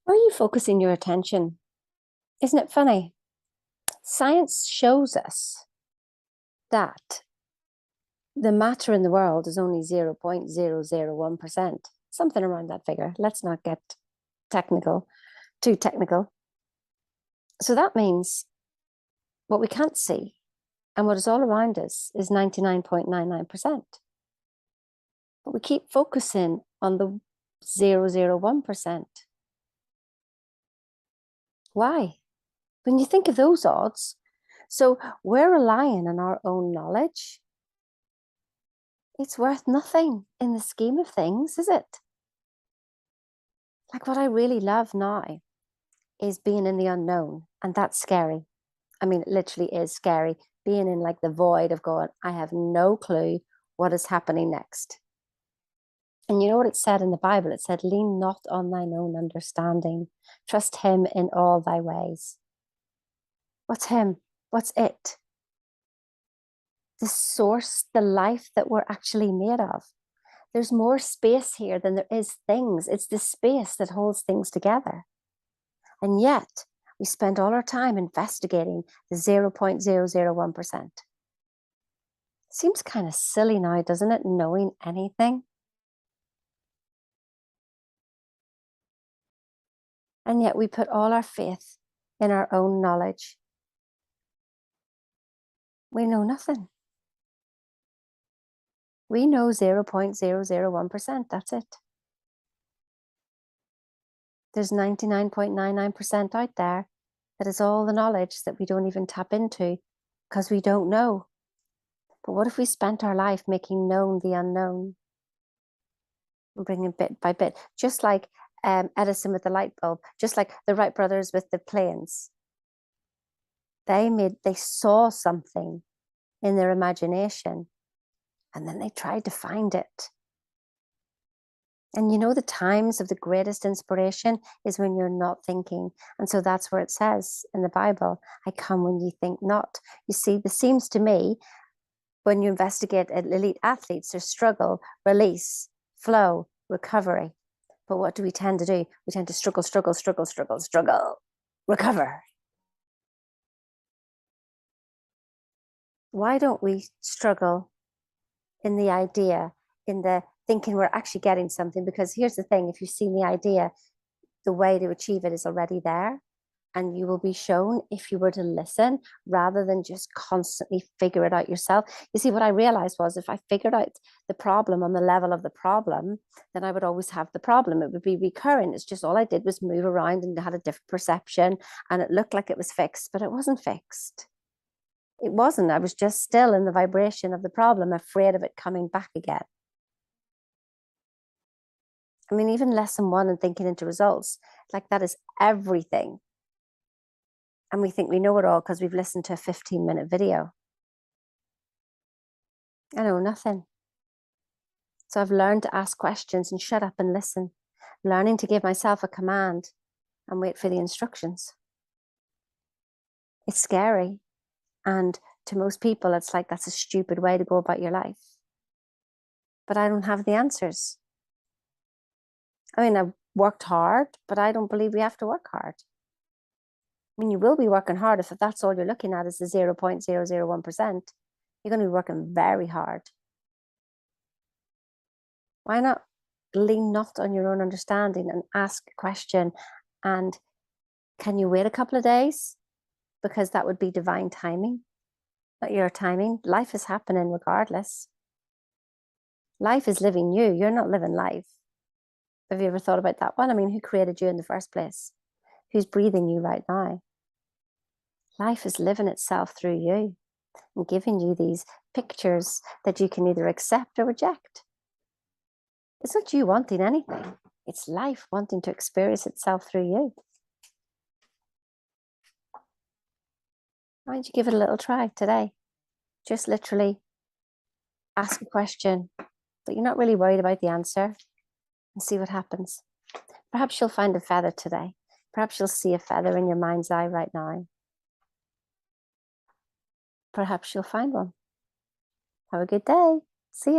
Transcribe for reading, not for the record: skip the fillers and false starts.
Where are you focusing your attention? Isn't it funny? Science shows us that the matter in the world is only 0.001%, something around that figure. Let's not get technical, too technical. So that means what we can't see and what is all around us is 99.99%. But we keep focusing on the 0.001%. Why? When you think of those odds, so we're relying on our own knowledge. It's worth nothing in the scheme of things, is it? Like what I really love now is being in the unknown, and that's scary. I mean, it literally is scary being in like the void of going, I have no clue what is happening next. And you know what it said in the Bible? It said, lean not on thine own understanding, trust him in all thy ways. What's him? What's it? The source, the life that we're actually made of. There's more space here than there is things. It's the space that holds things together. And yet we spend all our time investigating the 0.001%. Seems kind of silly now, doesn't it? Knowing anything. And yet we put all our faith in our own knowledge. We know nothing. We know 0.001%. That's it. There's 99.99% out there that is all the knowledge that we don't even tap into because we don't know. But what if we spent our life making known the unknown and bringing bit by bit, just like Edison with the light bulb, just like the Wright brothers with the planes. They saw something in their imagination and then they tried to find it. And you know, the times of the greatest inspiration is when you're not thinking. And so that's where it says in the Bible, I come when you think not. You see, this seems to me, when you investigate elite athletes, there's struggle, release, flow, recovery. But what do we tend to do? We tend to struggle, recover. Why don't we struggle in the idea, in the thinking we're actually getting something? Because here's the thing, if you've seen the idea, the way to achieve it is already there. And you will be shown if you were to listen rather than just constantly figure it out yourself. You see, what I realized was if I figured out the problem on the level of the problem, then I would always have the problem. It would be recurring. It's just all I did was move around and had a different perception and it looked like it was fixed, but it wasn't fixed. It wasn't. I was just still in the vibration of the problem, afraid of it coming back again. I mean, even lesson one and thinking into results, like that is everything. And we think we know it all because we've listened to a 15-minute video. I know nothing. So I've learned to ask questions and shut up and listen, learning to give myself a command and wait for the instructions. It's scary. And to most people, it's like, that's a stupid way to go about your life. But I don't have the answers. I mean, I've worked hard, but I don't believe we have to work hard. I mean, you will be working hard if that's all you're looking at is the 0.001%. You're going to be working very hard. Why not lean not on your own understanding and ask a question? And can you wait a couple of days? Because that would be divine timing, not your timing. Life is happening regardless. Life is living you. You're not living life. Have you ever thought about that one? I mean, who created you in the first place? Who's breathing you right now? Life is living itself through you and giving you these pictures that you can either accept or reject. It's not you wanting anything. It's life wanting to experience itself through you. Why don't you give it a little try today? Just literally ask a question, but you're not really worried about the answer, and see what happens. Perhaps you'll find a feather today. Perhaps you'll see a feather in your mind's eye right now. Perhaps you'll find one. Have a good day.